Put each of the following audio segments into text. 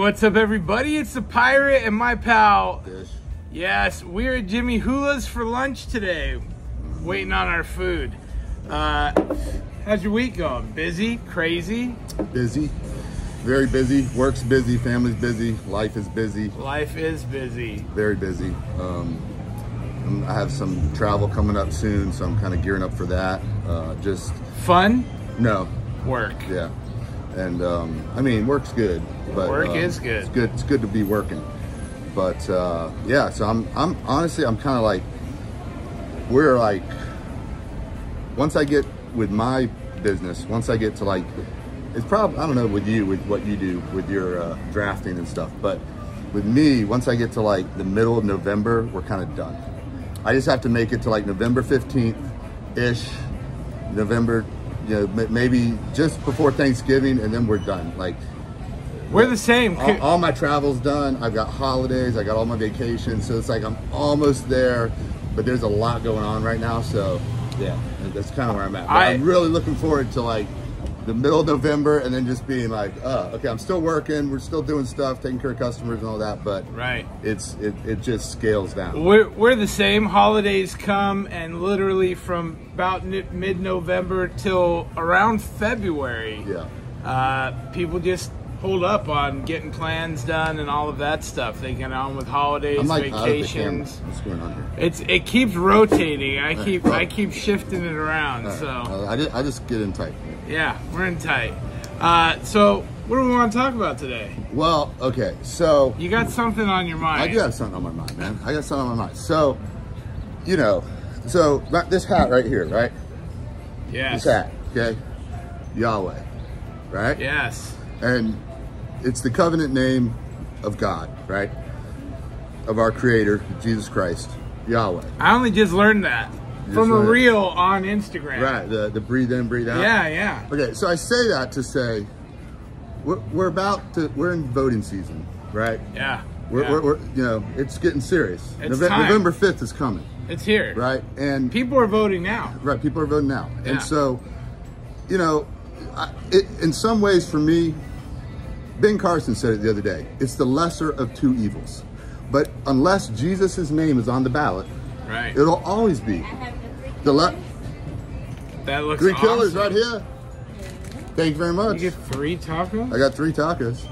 what's up, everybody? It's the Pirate and my pal. Fish. Yes, we're at Jimmy Hula's for lunch today, waiting on our food. How's your week going? Busy? Crazy? Busy. Very busy. Work's busy. Family's busy. Life is busy. Life is busy. Very busy. I have some travel coming up soon, so I'm kind of gearing up for that. Just fun? No. Work. Yeah. And I mean, work's good, but work is good. It's good. It's good to be working. But yeah, so I'm honestly, I'm kind of like, we're like, once I get with my business, once I get to like, it's probably, I don't know with you, with what you do with your drafting and stuff, but with me, once I get to like the middle of November, we're kind of done. I just have to make it to like November 15th-ish, November, you know, maybe just before Thanksgiving, and then we're done. Like, we're the same. All my travel's done. I've got holidays. I got all my vacations. So it's like I'm almost there, but there's a lot going on right now. So yeah, that's kind of where I'm at. I'm really looking forward to like the middle of November, and then just being like, okay, I'm still working. We're still doing stuff, taking care of customers and all that. But right, it just scales down. We're the same. Holidays come, and literally from about mid-November till around February, yeah, people just hold up on getting plans done and all of that stuff. They get on with holidays, I'm like vacations. What's going on here? It keeps rotating. I keep shifting it around. So I just get in tight. Yeah, we're in tight. So what do we want to talk about today? Well, okay, so you got something on your mind. I do have something on my mind, man. I got something on my mind. So, you know, so this hat right here, right? Yes. This hat, okay? Yahweh, right? Yes. And it's the covenant name of God, right? Of our Creator, Jesus Christ, Yahweh. I only just learned that from a reel on Instagram. Right, the breathe in, breathe out. Yeah, yeah. Okay, so I say that to say we're in voting season, right? Yeah. We're you know, it's getting serious. It's November 5th is coming. It's here. Right, and people are voting now. Right, people are voting now. Yeah. And so, you know, in some ways for me, Ben Carson said it the other day, it's the lesser of two evils. But unless Jesus' name is on the ballot, right, it'll always be that looks 3 awesome. killers right here. Thank you very much. You get 3 tacos? I got 3 tacos.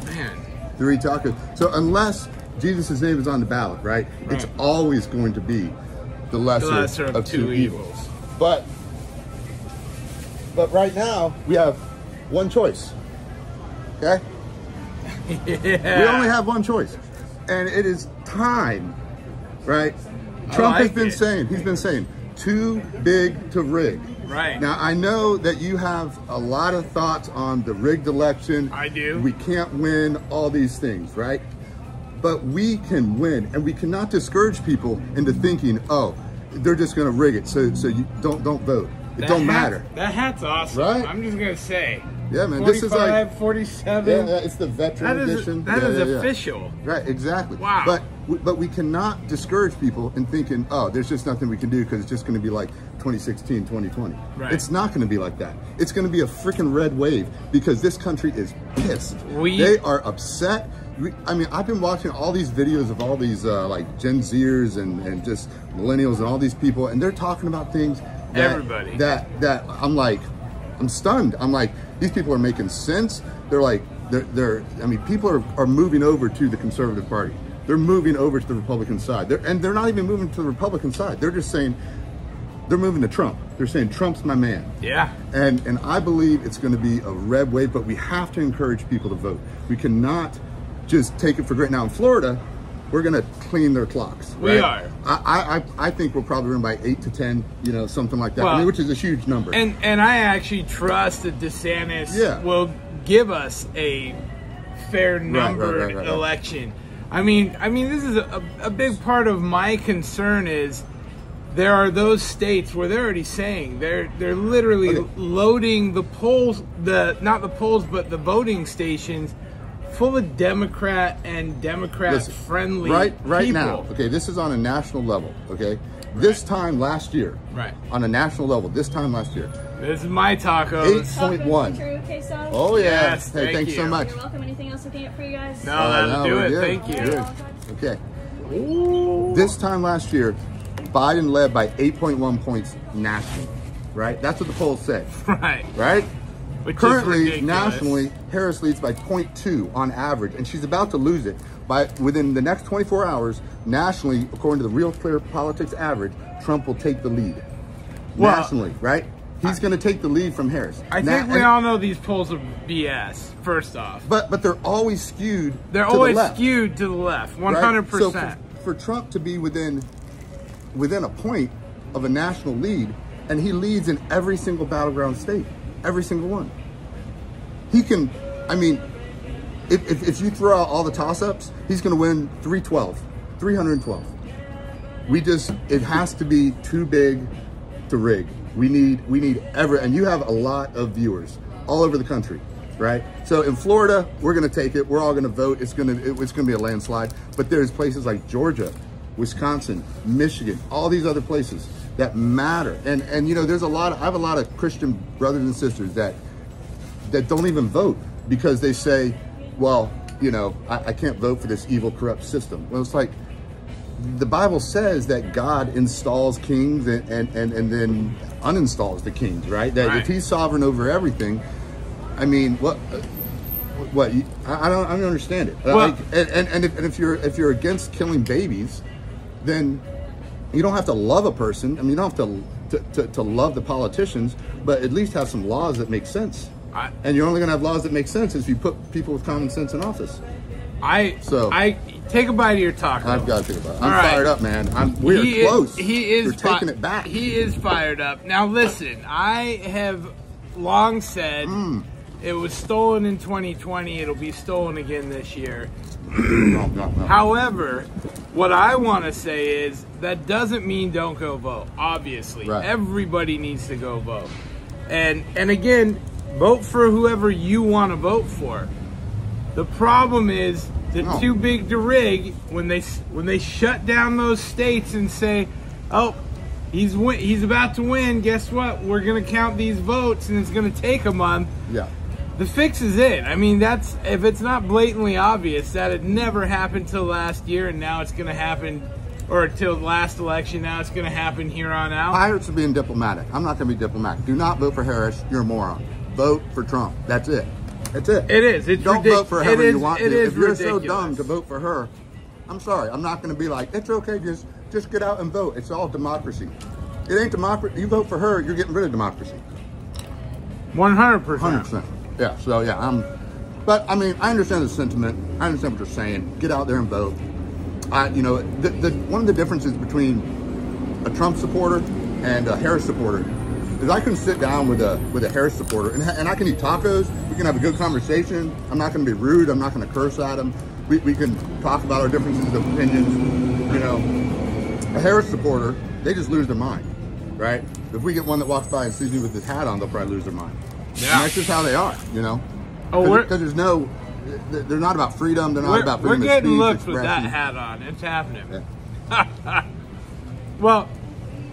Man. 3 tacos. So unless Jesus' name is on the ballot, right, it's always going to be the lesser of two evils. But right now, we have one choice. Okay? Yeah. We only have one choice. And it is time, right? Trump has been saying, he's been saying, too big to rig. Right. Now, I know that you have a lot of thoughts on the rigged election. I do. We can't win, all these things, right? But we can win, and we cannot discourage people into thinking, oh, they're just going to rig it, so you don't vote. It don't matter. That hat's awesome. Right? I'm just going to say. Yeah, man. 45, this is like 47. Yeah, it's the veteran edition. That is official. Right, exactly. Wow. But we cannot discourage people in thinking, oh, there's just nothing we can do because it's just going to be like 2016, 2020. Right. It's not going to be like that. It's going to be a freaking red wave because this country is pissed. They are upset. I mean, I've been watching all these videos of all these like Gen Zers and just millennials and all these people, and they're talking about things that I'm like, I'm stunned. I'm like, these people are making sense. They're like, I mean, people are moving over to the conservative party. They're moving over to the Republican side. They're not even moving to the Republican side. They're just saying, they're moving to Trump. They're saying, Trump's my man. Yeah. And I believe it's going to be a red wave, but we have to encourage people to vote. We cannot just take it for granted. Now in Florida, we're going to clean their clocks. Right? We are. I think we'll probably win by 8 to 10, you know, something like that, well, I mean, which is a huge number. And I actually trust that DeSantis will give us a fair numbered election. I mean, this is a big part of my concern is there are those states where they're already saying they're literally loading the polls, not the polls, but the voting stations full of Democrat and Democrat-friendly right people. now, okay, this is on a national level, okay? This time last year, right, on a national level, this time last year. This is my tacos. 8.1. Oh, yeah. Yes, hey, thanks so much. You're welcome. Anything else I can get for you guys? No, that'll do it. Good. Thank you. Good. Okay. Ooh. This time last year, Biden led by 8.1 points nationally, right? That's what the polls say. Right. Right? Which currently, nationally, Harris leads by 0.2 on average, and she's about to lose it. Within the next 24 hours, nationally, according to the Real Clear Politics average, Trump will take the lead. Well, nationally, right? He's going to take the lead from Harris. I think we all know these polls are BS, first off. But they're always skewed to the left. They're always skewed to the left, 100%. Right? So for Trump to be within a point of a national lead, and he leads in every single battleground state, every single one. He can, I mean, if you throw out all the toss-ups, he's going to win 312. It has to be too big to rig. We need and you have a lot of viewers all over the country, right? So in Florida, we're going to take it. We're all going to vote. It's going to be a landslide. But there's places like Georgia, Wisconsin, Michigan, all these other places that matter. And you know, I have a lot of Christian brothers and sisters that don't even vote because they say, well, you know, I can't vote for this evil, corrupt system. Well, it's like, the Bible says that God installs kings and then uninstalls the kings, right? That if he's sovereign over everything, I mean, what? I don't understand it. Well, and if you're against killing babies, then you don't have to love a person. I mean, you don't have to love the politicians, but at least have some laws that make sense. And you're only going to have laws that make sense if you put people with common sense in office. I take a bite of your taco. I've got to take a bite. I'm fired up, man. We're close. We're taking it back. He is fired up. Now listen, I have long said it was stolen in 2020. It'll be stolen again this year. No. However, what I want to say is that doesn't mean don't go vote. Obviously, everybody needs to go vote. And again, vote for whoever you want to vote for. The problem is that too big to rig when they shut down those states and say, oh, he's about to win. Guess what? We're gonna count these votes and it's gonna take a month. Yeah. The fix is in. I mean, if it's not blatantly obvious that it never happened till last year and now it's gonna happen, or till last election, now it's gonna happen here on out. Pirates are being diplomatic. I'm not gonna be diplomatic. Do not vote for Harris. You're a moron. Vote for Trump. That's it. That's it. It is. It's Don't vote for whoever you want to. If you're ridiculous. So dumb to vote for her, I'm sorry. I'm not going to be like, it's okay, just get out and vote. It's all democracy. It ain't democracy. You vote for her, you're getting rid of democracy. 100%. 100%. Yeah. So yeah, but I mean, I understand the sentiment. I understand what you're saying. Get out there and vote. You know, one of the differences between a Trump supporter and a Harris supporter is I can sit down with a Harris supporter and I can eat tacos. We can have a good conversation. I'm not going to be rude. I'm not going to curse at him. We can talk about our differences of opinions. You know, a Harris supporter, they just lose their mind, right? If we get one that walks by and sees me with his hat on, they'll probably lose their mind. Yeah. And that's just how they are, you know? Because they're not about freedom. They're not about freedom of speech. We're getting looks with that hat on. It's happening. Yeah. Well,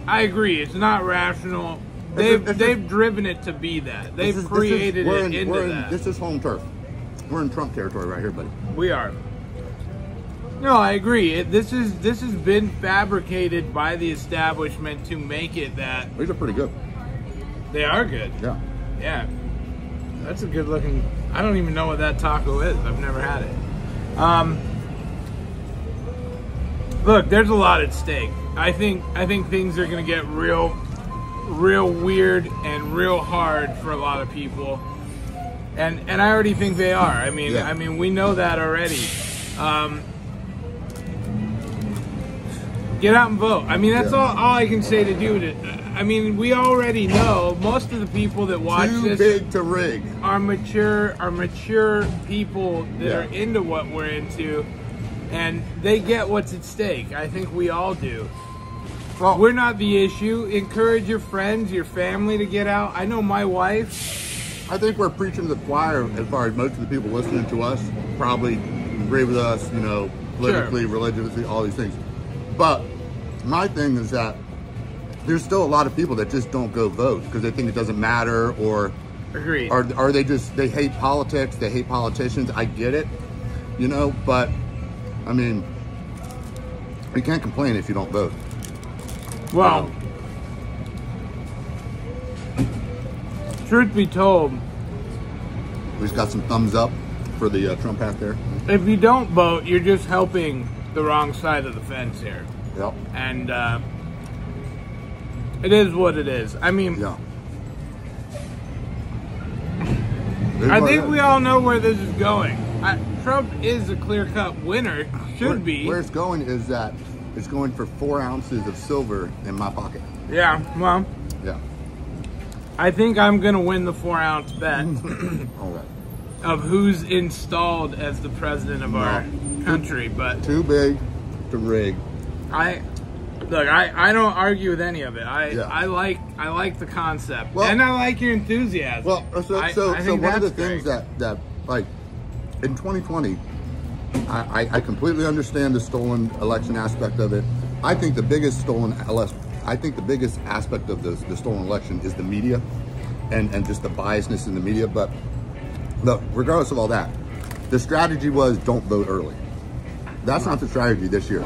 I agree. It's not rational. They've driven it to be that. They've created it into that. This is home turf. We're in Trump territory right here, buddy. We are. No, I agree. This has been fabricated by the establishment to make it that. These are pretty good. They are good. Yeah. Yeah. That's a good looking. I don't even know what that taco is. I've never had it. Look, there's a lot at stake. I think things are going to get real weird and real hard for a lot of people, and I already think they are. I mean, we know that already. Get out and vote. I mean, that's all I can say to do it. I mean, we already know most of the people that watch this big to rig are mature people that are into what we're into, and they get what's at stake. I think we all do. Well, we're not the issue. Encourage your friends, your family to get out. I know my wife. I think we're preaching to the choir as far as most of the people listening to us probably agree with us, you know, politically, religiously, all these things. But my thing is that there's still a lot of people that just don't go vote because they think it doesn't matter, or agreed. Are they just, they hate politics, they hate politicians. I get it, you know, but I mean, you can't complain if you don't vote. Well, truth be told, we've got some thumbs up for the Trump hat there. If you don't vote, you're just helping the wrong side of the fence here. Yep. And it is what it is. I mean, yeah. I think we all know where this is going. Trump is a clear-cut winner. Should be. Where it's going is that it's going for 4 ounces of silver in my pocket. Yeah, well. Yeah. I think I'm going to win the 4-ounce bet. All right. Of who's installed as the president of our country, but too big to rig. I don't argue with any of it. I like the concept, and I like your enthusiasm. Well, so one of the things that like in 2020, I completely understand the stolen election aspect of it. I think the biggest aspect of the stolen election is the media, and just the biasness in the media. But look, regardless of all that, the strategy was don't vote early. That's not the strategy this year.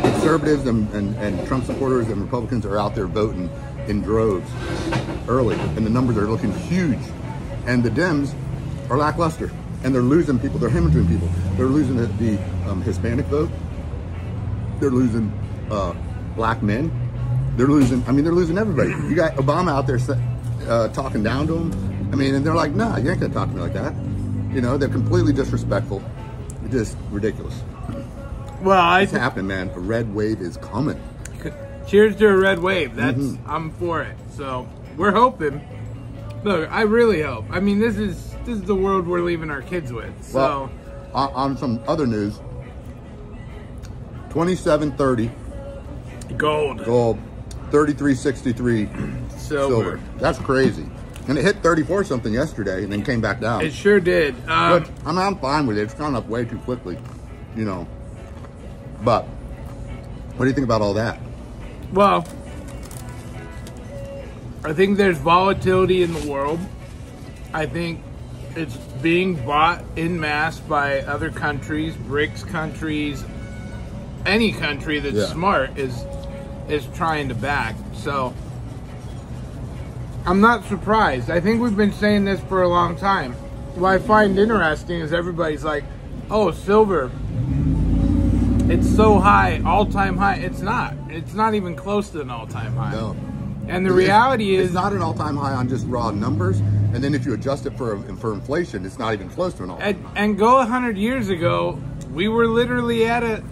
Conservatives and Trump supporters and Republicans are out there voting in droves early, and the numbers are looking huge. And the Dems are lackluster, and they're losing people. They're hemorrhaging people. They're losing the Hispanic vote. They're losing black men. They're losing. I mean, they're losing everybody. You got Obama out there talking down to them. I mean, and they're like, "Nah, you ain't gonna talk to me like that." You know, they're completely disrespectful. Just ridiculous. Well, it's happening, man. A red wave is coming. Cheers to a red wave. That's I'm for it. So we're hoping. Look, I really hope. I mean, this is the world we're leaving our kids with. So, well, on some other news, 27.30 gold, 33.63 silver. That's crazy. And it hit 34 something yesterday, and then came back down. It sure did. But I'm fine with it. It's gone up way too quickly, you know. But what do you think about all that? Well, I think there's volatility in the world. I think it's being bought en masse by other countries, BRICS countries, any country that's smart is trying to back. So I'm not surprised. I think we've been saying this for a long time. What I find interesting is everybody's like, oh, silver, it's so high, all-time high. It's not. It's not even close to an all-time high. No. And the reality is... It's not an all-time high on just raw numbers. And then if you adjust it for inflation, it's not even close to an all-time high. And go 100 years ago, we were literally at a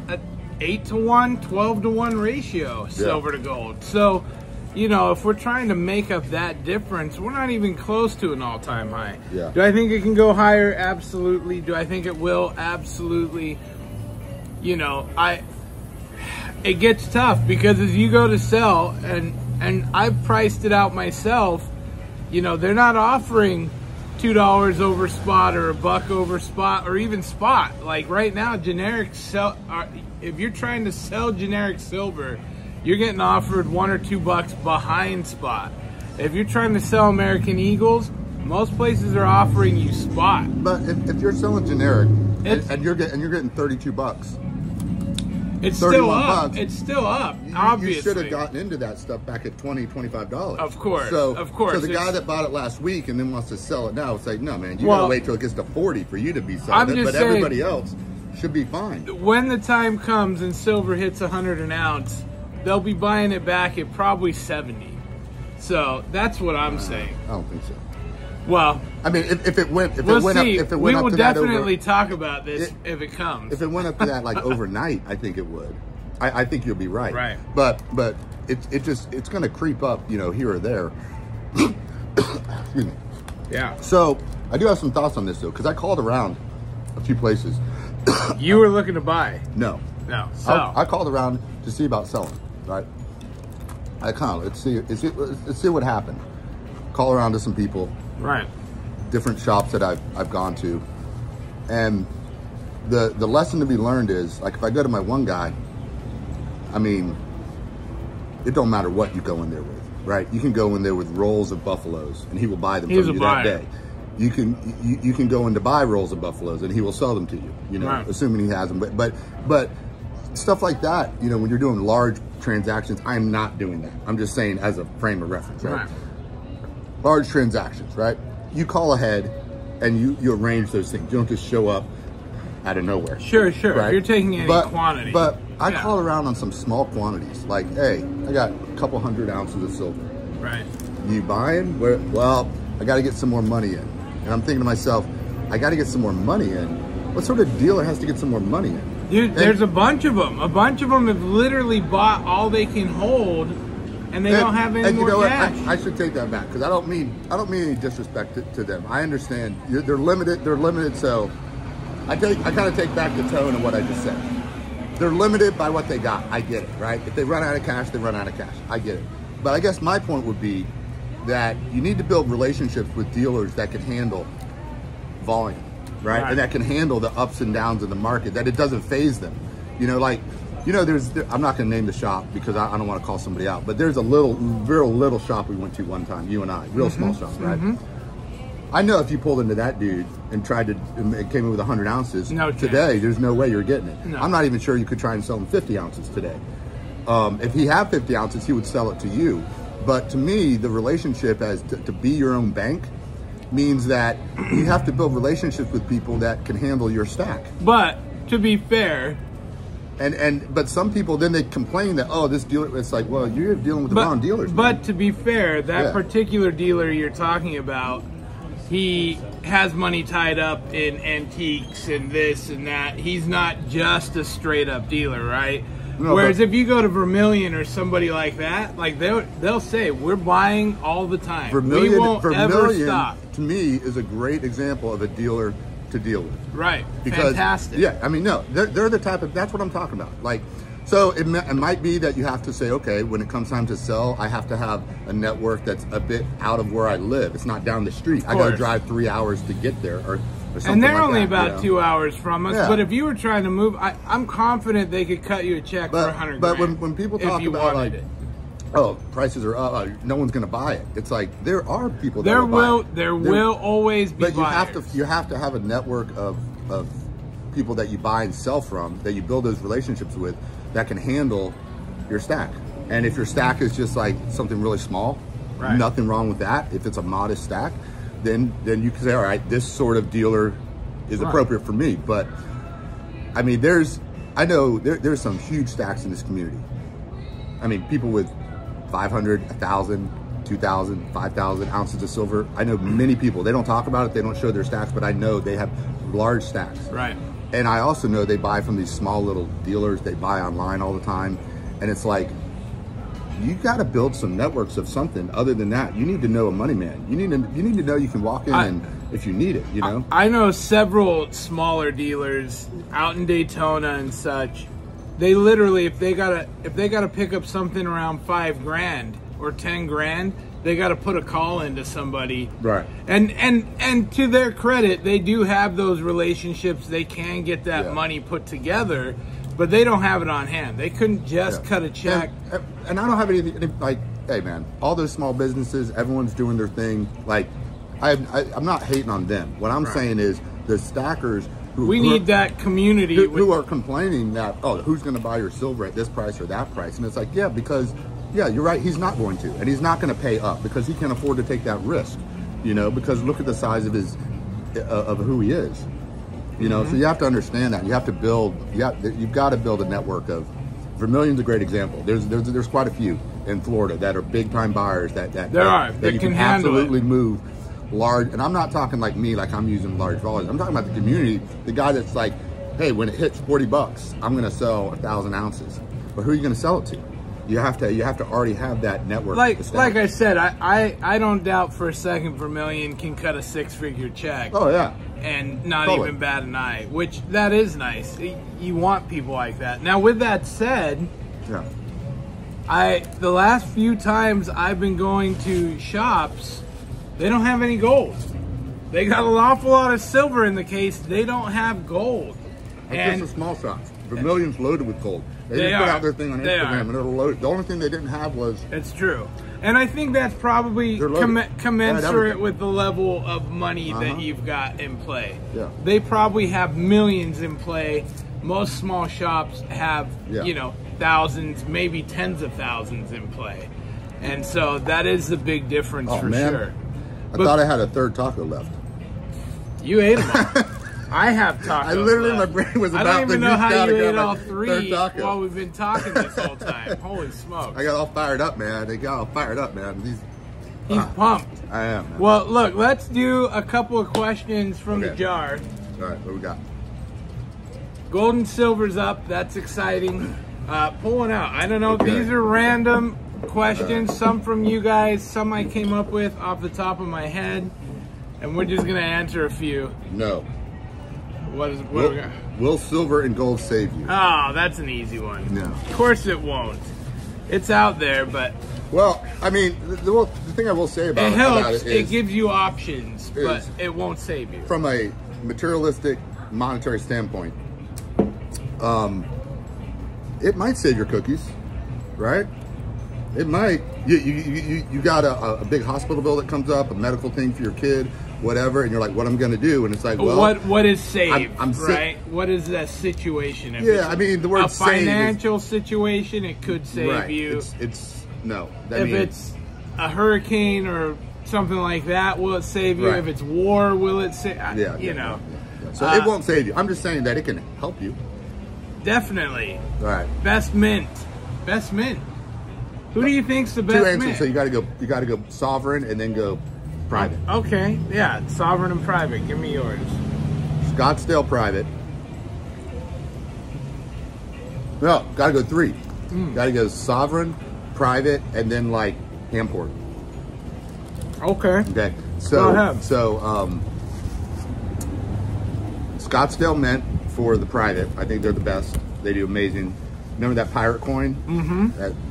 8-to-1, 12-to-1 ratio, silver to gold. So, you know, if we're trying to make up that difference, we're not even close to an all-time high. Yeah. Do I think it can go higher? Absolutely. Do I think it will? Absolutely. You know, it gets tough because as you go to sell, and I've priced it out myself, you know, they're not offering $2 over spot or $1 over spot or even spot. Like right now, generic if you're trying to sell generic silver, you're getting offered $1 or $2 behind spot. If you're trying to sell American Eagles, most places are offering you spot. But if you're selling generic and you're getting $32, it's still up. It's still up. Obviously, you should have gotten into that stuff back at $20, $25. Of course, So the guy that bought it last week and then wants to sell it now, it's like, no, man, you gotta wait till it gets to 40 for you to be selling it. But everybody else should be fine. When the time comes and silver hits 100 an ounce, they'll be buying it back at probably 70. So that's what I'm saying. I don't think so. Well, I mean, if it went, we will definitely talk about this if it comes. If it went up to that like overnight, I think it would. I think you'll be right. Right. But it's going to creep up, you know, here or there. Excuse me. Yeah. So I do have some thoughts on this though, because I called around a few places. You were looking to buy? No. Sell. I called around to see about selling. Right. I kind of let's see what happened. Call around to some people. Right. Different shops that I've gone to, and the lesson to be learned is, like, if I go to my one guy, I mean, it don't matter what you go in there with, right? You can go in there with rolls of buffaloes, and he will buy them from you that day. You can go in to buy rolls of buffaloes, and he will sell them to you. You know, assuming he has them. But stuff like that, you know, when you're doing large transactions, I'm not doing that. I'm just saying as a frame of reference, right? Large transactions, right? You call ahead, and you arrange those things. You don't just show up out of nowhere. Sure. Right? If you're taking any quantity. But I call around on some small quantities. Like, hey, I got a couple 100 ounces of silver. Right. You buying? Well, I got to get some more money in. And I'm thinking to myself, I got to get some more money in. What sort of dealer has to get some more money in? Dude, there's a bunch of them. A bunch of them have literally bought all they can hold, and they don't have any more cash. I should take that back, because I don't mean any disrespect to them. I understand they're limited. They're limited, so I kind of take back the tone of what I just said. They're limited by what they got. I get it, right? If they run out of cash, they run out of cash. I get it. But I guess my point would be that you need to build relationships with dealers that can handle volume, right? And that can handle the ups and downs of the market, that it doesn't phase them. You know, like, you know, I'm not going to name the shop because I don't want to call somebody out, but there's a real little shop we went to one time, you and I, real small shop, right? I know if you pulled into that dude and came in with 100 ounces today, there's no way you're getting it. I'm not even sure you could try and sell him 50 ounces today. If he had 50 ounces, he would sell it to you. But to me, the relationship as to be your own bank means that you have to build relationships with people that can handle your stack. But to be fair, but some people then they complain that, oh, this dealer, it's like, well, you're dealing with the wrong dealers. But to be fair, that particular dealer you're talking about, he has money tied up in antiques and this and that. He's not just a straight up dealer, right? No, whereas if you go to Vermilion or somebody like that, like they'll say, we're buying all the time. We won't ever stop. To me, is a great example of a dealer to deal with. Right. Because, fantastic. Yeah, I mean, no, they're the type of, that's what I'm talking about. Like, so it might be that you have to say, okay, when it comes time to sell, I have to have a network that's a bit out of where I live. It's not down the street. I got to drive 3 hours to get there, or and they're only about 2 hours from us. But if you were trying to move, I'm confident they could cut you a check for 100 grand. But when people talk about like, oh, prices are up, no one's going to buy it. It's like there are people that will buy it. There will always be buyers. But you have to have a network of people that you buy and sell from, that you build those relationships with, that can handle your stack. And if your stack is just like something really small, nothing wrong with that. If it's a modest stack, then you can say, all right, this sort of dealer is appropriate for me. But I mean, I know there's some huge stacks in this community. I mean, people with 500, 1,000, 2,000, 5,000 ounces of silver. I know many people, they don't talk about it, they don't show their stacks, but I know they have large stacks. Right. And I also know they buy from these small little dealers, they buy online all the time. And it's like, you got to build some networks of something other than that. You need to know a money man. You need to know you can walk in and if you need it, you know? I know several smaller dealers out in Daytona and such. They literally, if they gotta pick up something around 5 grand or 10 grand, they got to put a call into somebody. Right. And to their credit, they do have those relationships. They can get that money put together, but they don't have it on hand. They couldn't just cut a check. And I don't have anything like, hey man, all those small businesses, everyone's doing their thing. Like, I'm not hating on them. What I'm saying is the stackers we need that community who are complaining that, oh, who's going to buy your silver at this price or that price? And it's like, yeah, because you're right, he's not going to, and he's not going to pay up because he can't afford to take that risk, you know, because look at the size of his of who he is, you know. So you have to understand that you have to build, you've got to build a network of. Vermilion's a great example. There's quite a few in Florida that are big time buyers that you can absolutely move large. And I'm not talking like me, like I'm using large volumes. I'm talking about the community, the guy that's like, hey, when it hits 40 bucks, I'm going to sell 1,000 ounces. But who are you going to sell it to? You have to already have that network. Like I said, I don't doubt for a second Vermilion can cut a 6-figure check. Oh yeah. And not even bat an eye, which that is nice. You want people like that. Now with that said, the last few times I've been going to shops, they don't have any gold. They got an awful lot of silver in the case. They don't have gold. That's just the small shops. Vermilion's loaded with gold. They just put out their thing on Instagram and it'll load. The only thing they didn't have was... It's true. And I think that's probably commensurate with the level of money that you've got in play. Yeah. They probably have millions in play. Most small shops have, you know, thousands, maybe tens of thousands in play. And so that is the big difference for sure. I thought I had a third taco left. You ate them all. I have tacos. I literally, my brain was about to... I don't even know how you ate all three while we've been talking this whole time. Holy smokes. I got all fired up, man. They got all fired up, man. He's pumped. I am, man. Well, look, let's do a couple of questions from the jar. All right, what we got? Gold and silver's up. That's exciting. Pulling out. I don't know. These are random questions. Some from you guys. Some I came up with off the top of my head. And we're just going to answer a few. No. Will silver and gold save you? Oh, that's an easy one. No. Of course it won't. It's out there, but... Well, I mean, the thing I will say about it helps. It gives you options, but it won't save you. From a materialistic, monetary standpoint, it might save your cookies, right? It might. You got a big hospital bill that comes up, a medical thing for your kid, whatever, and you're like, what am I going to do? And it's like, well, what is saved, right? What is that situation? If I mean, the word a financial situation, it could save you. It's a hurricane or something like that, will it save you? If it's war, will it save? You know. So it won't save you. I'm just saying that it can help you. Definitely. All right. Best mint. Best mint. Who do you think's the best mint? 2 answers. So you got to go sovereign and then go private. Okay, yeah, sovereign and private. Give me yours. Scottsdale private. No, gotta go 3. Gotta go sovereign, private, and then like Hamport. Okay. Okay. So Scottsdale Mint for the private. I think they're the best. They do amazing. Remember that pirate coin?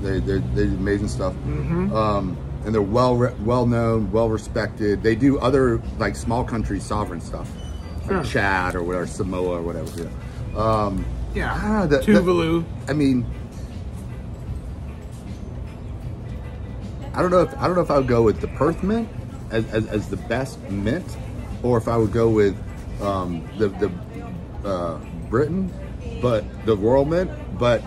They do amazing stuff. And they're well known, well respected. They do other like small country sovereign stuff, like Chad or whatever, Samoa or whatever. Tuvalu. I mean, I don't know if I would go with the Perth mint as the best mint, or if I would go with the Britain, but the Royal Mint. But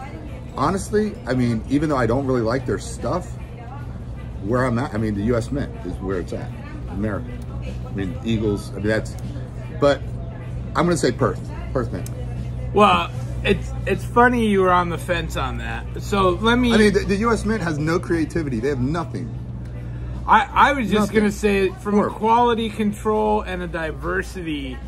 honestly, I mean, even though I don't really like their stuff, where I'm at, I mean, the U.S. Mint is where it's at. America. I mean, Eagles. I mean, that's. But I'm going to say Perth Mint. Well, it's funny you were on the fence on that. So let me. I mean, the U.S. Mint has no creativity. They have nothing. I was just going to say, from a quality control and a diversity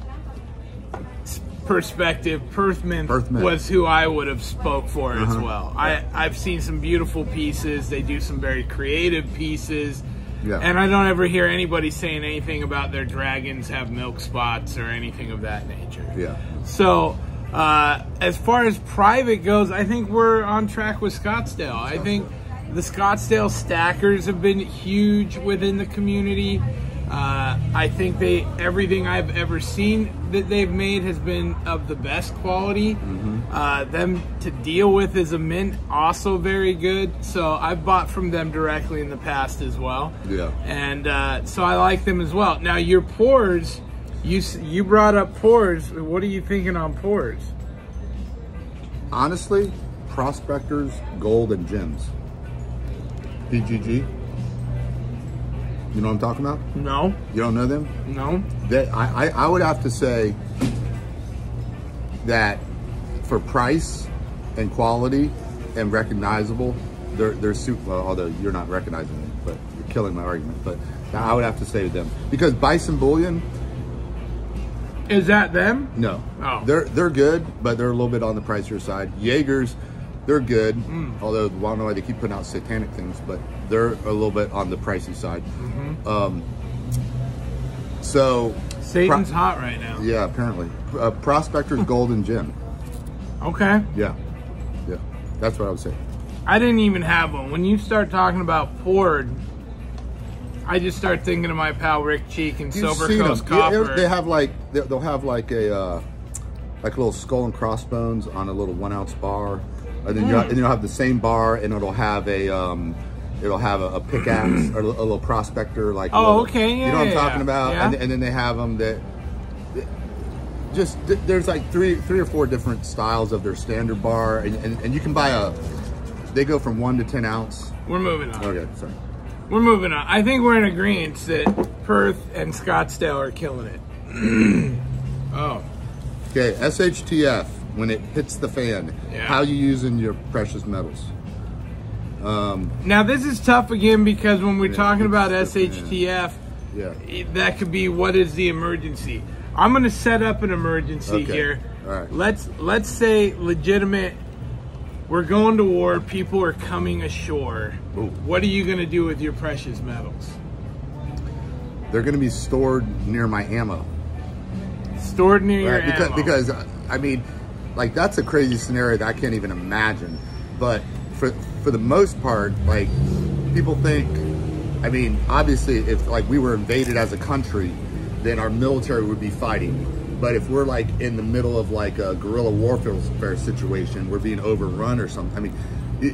perspective, Perth Mint was who I would have spoke for as well. I've seen some beautiful pieces. They do some very creative pieces. And I don't ever hear anybody saying anything about their dragons have milk spots or anything of that nature. So as far as private goes, I think we're on track with Scottsdale. I think the Scottsdale stackers have been huge within the community. I think everything I've ever seen that they've made has been of the best quality. Them to deal with as a mint, also very good. So I've bought from them directly in the past as well. And so I like them as well. Now your pours, you brought up pours. What are you thinking on pours? Honestly, Prospectors, Gold, and Gems. PGG. You know what I'm talking about? No. You don't know them? No. I would have to say that for price and quality and recognizable, they're super. Well, although you're not recognizing them, but you're killing my argument. But I would have to say them because Bison Bullion. Is that them? No. Oh. They're good, but they're a little bit on the pricier side. Jaegers, they're good. Although I don't know why they keep putting out satanic things, but they're a little bit on the pricey side. So Satan's hot right now. Yeah, apparently. Prospector's Gold and Gem. Okay. Yeah, that's what I would say. I didn't even have one. When you start talking about poured, I just start thinking of my pal Rick Cheek and Silver Coast Copper. They have like they'll have like a like a little skull and crossbones on a little 1 ounce bar, and then you'll have the same bar, and it'll have a pickaxe or a little prospector, like okay, yeah, you know what I'm talking about, yeah. And then they have them that just there's like three or four different styles of their standard bar, and you can buy they go from 1 to 10 ounce. We're moving on. Okay, sorry. We're moving on. I think we're in agreement that Perth and Scottsdale are killing it. Oh. Okay, SHTF, when it hits the fan, how you using your precious metals? Now this is tough again, because when we're talking about SHTF, that could be, what is the emergency? I'm going to set up an emergency here. All right. Let's say legitimate. We're going to war. People are coming ashore. Ooh. What are you going to do with your precious metals? They're going to be stored near my ammo. Stored near your ammo. Because I mean, like, that's a crazy scenario that I can't even imagine. But for the most part, like, people think, I mean, obviously, if like we were invaded as a country, then our military would be fighting. But if we're like in the middle of like a guerrilla warfare situation, we're being overrun or something. I mean,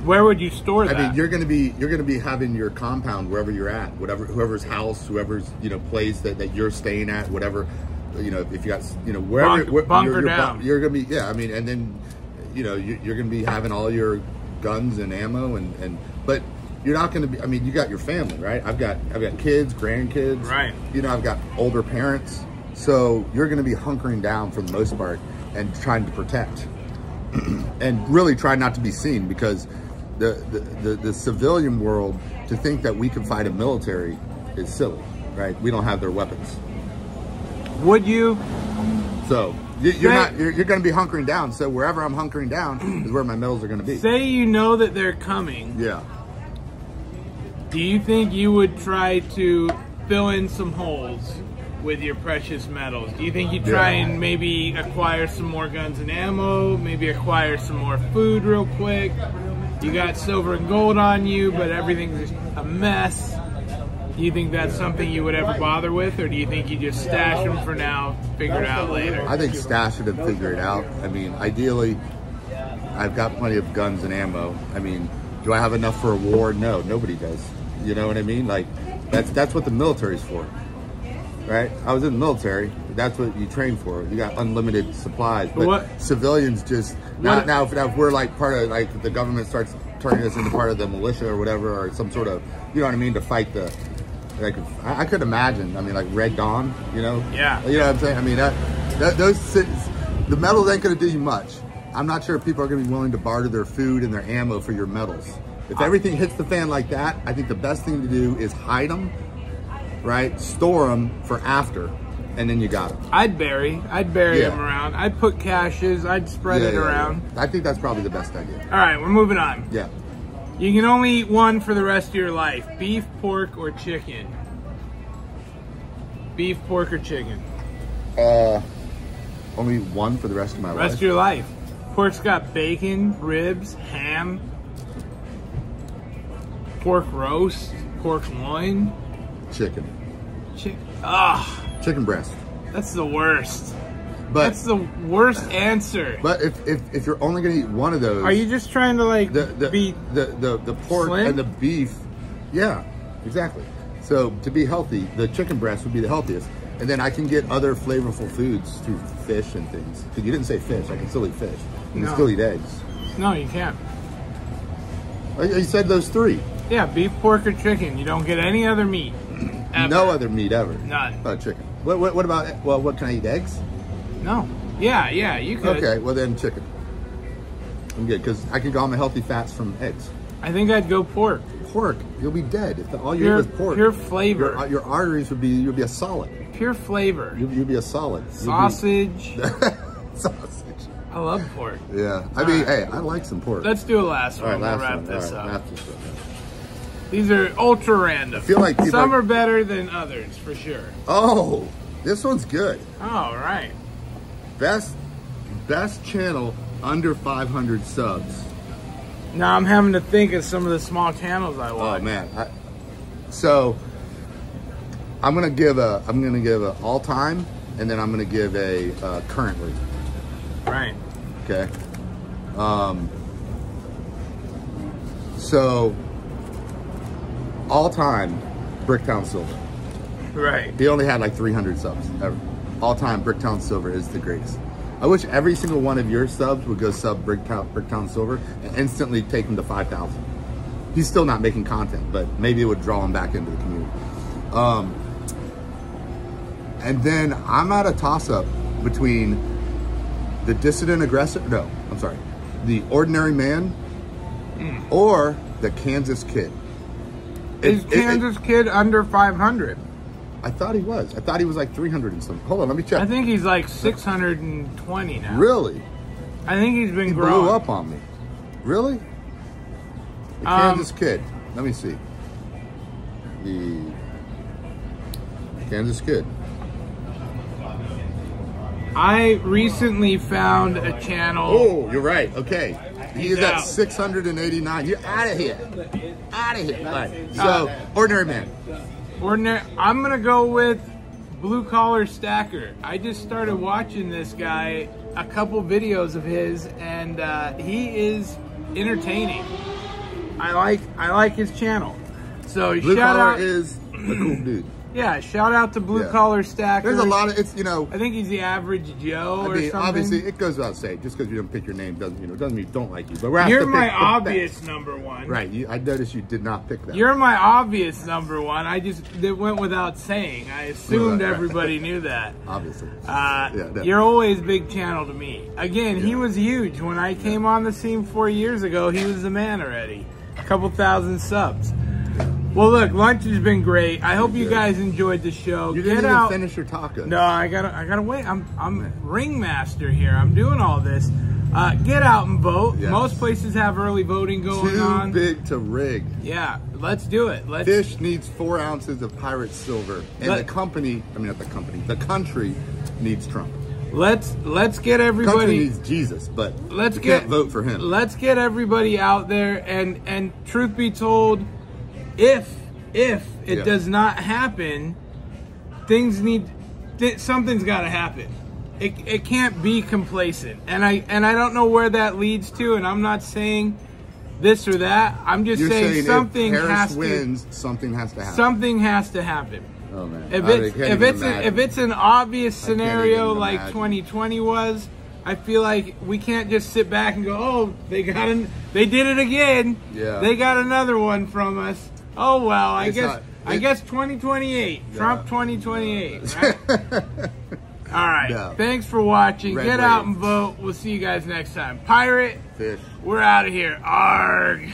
where would you store that? I mean, you're gonna be having your compound wherever you're at, whoever's house, whoever's place that you're staying at, whatever. If you got wherever bunker down. You're gonna be I mean, and then you're gonna be having all your guns and ammo but you're not gonna be. I mean, you got your family, right? I've got kids, grandkids, right? I've got older parents. So you're going to be hunkering down for the most part and trying to protect and really try not to be seen, because the civilian world, to think that we can fight a military is silly, right? We don't have their weapons. Would you? So you're going to be hunkering down. So wherever I'm hunkering down is where my metals are going to be. Say you know that they're coming. Yeah. Do you think you would try to fill in some holes with your precious metals? Do you think you'd try and maybe acquire some more guns and ammo, maybe acquire some more food real quick? You got silver and gold on you, but everything's a mess. Do you think that's something you would ever bother with, or do you think you just stash them for now, figure it out later? I think stash it and figure it out. I mean, ideally, I've got plenty of guns and ammo. I mean, do I have enough for a war? No, nobody does. You know what I mean? Like, that's what the military's for. Right? I was in the military. That's what you train for. You got unlimited supplies. But civilians just now if we're like part of, like, the government starts turning us into part of the militia or whatever, or some sort of, you know what I mean, to fight the, like, I could imagine. I mean, like Red Dawn. Yeah. You know what I'm saying? I mean, the metals ain't gonna do you much. I'm not sure if people are gonna be willing to barter their food and their ammo for your metals. If everything hits the fan like that, I think the best thing to do is hide them. Right, store them for after, and then you got them. I'd bury them around. I'd put caches. I'd spread it around. Yeah. I think that's probably the best idea. All right, we're moving on. Yeah. You can only eat one for the rest of your life: beef, pork, or chicken. Beef, pork, or chicken. Only one for the rest of my life. Rest of your life. Pork's got bacon, ribs, ham, pork roast, pork loin. Chicken. Chicken breast. That's the worst. But that's the worst answer. But if you're only gonna eat one of those, are you just trying to like be the pork slim? And the beef? Yeah, exactly. So to be healthy, the chicken breast would be the healthiest, and then I can get other flavorful foods through fish and things. Because you didn't say fish, I can still eat fish. You can still eat eggs. No, you can't. You said those three. Yeah, beef, pork, or chicken. You don't get any other meat. Ever. No other meat ever. None. Oh, chicken. What about, well, what, can I eat eggs? No. Yeah, you could. Okay, well then chicken. I'm good, because I can get all my healthy fats from eggs. I think I'd go pork. Pork, you'll be dead. If all you eat is pork. Pure flavor. Your arteries you'll be a solid. Pure flavor. You'll be a solid. Sausage. Sausage. I love pork. Yeah. I mean, hey, I like some pork. Let's do a last one. All right, we'll wrap this up. This one. These are ultra random. I feel like some are better than others, for sure. Oh, this one's good. All right. Best channel under 500 subs. Now I'm having to think of some of the small channels I watch. Oh man. So I'm gonna give a all time, and then I'm gonna give a currently. Right. Okay. So, all time, Bricktown Silver. Right. He only had like 300 subs ever. All time, Bricktown Silver is the greatest. I wish every single one of your subs would go sub Bricktown Silver and instantly take him to 5,000. He's still not making content, but maybe it would draw him back into the community. And then I'm at a toss-up between the dissident aggressor, no, I'm sorry, the ordinary man or the Kansas Kid. Is Kansas Kid under 500? I thought he was. I thought he was like 300 and something. Hold on, let me check. I think he's like 620 now. Really? I think he's been he growing. Blew up on me. Really? The Kansas Kid. Let me see. The Kansas Kid. I recently found a channel. Oh, you're right. Okay. He is at 689. You're out of here. Out of here. All right. So, ordinary man. I'm going to go with Blue Collar Stacker. I just started watching this guy, a couple videos of his, and he is entertaining. I like his channel. So Blue shout Collar out is a cool dude. Yeah, shout out to Blue Collar Stacker. There's a lot of, it's, you know. I think he's the average Joe or something. Obviously, it goes without saying, just because you don't pick your name doesn't mean you don't like you. But we're You're my obvious number one. Right, I noticed you did not pick that. You're my obvious number one. It went without saying. I assumed everybody knew that. Obviously. You're always big channel to me. Again, he was huge. When I came on the scene 4 years ago, he was the man already. A couple thousand subs. Well, look, lunch has been great. I hope you guys enjoyed the show. You didn't even finish your tacos. No, I gotta wait. I'm ringmaster here. I'm doing all this. Get out and vote. Yes. Most places have early voting going on. Too big to rig. Yeah, let's do it. Fish needs 4 ounces of pirate silver, and the country needs Trump. Let's get everybody. The country needs Jesus, but can't vote for him. Let's get everybody out there, and truth be told, if it does not happen, something's got to happen. It can't be complacent, and I don't know where that leads to, and I'm not saying this or that. I'm just saying something has to. Wins, something has to happen. Something has to happen. Oh man! If it's an obvious scenario like 2020 was, I feel like we can't just sit back and go, oh, they did it again. Yeah. They got another one from us. Oh well, I guess 2028. Yeah. Trump 2028. Right? All right. No. Thanks for watching. Get out and vote. We'll see you guys next time. Pirate, Fish. We're out of here. Arg.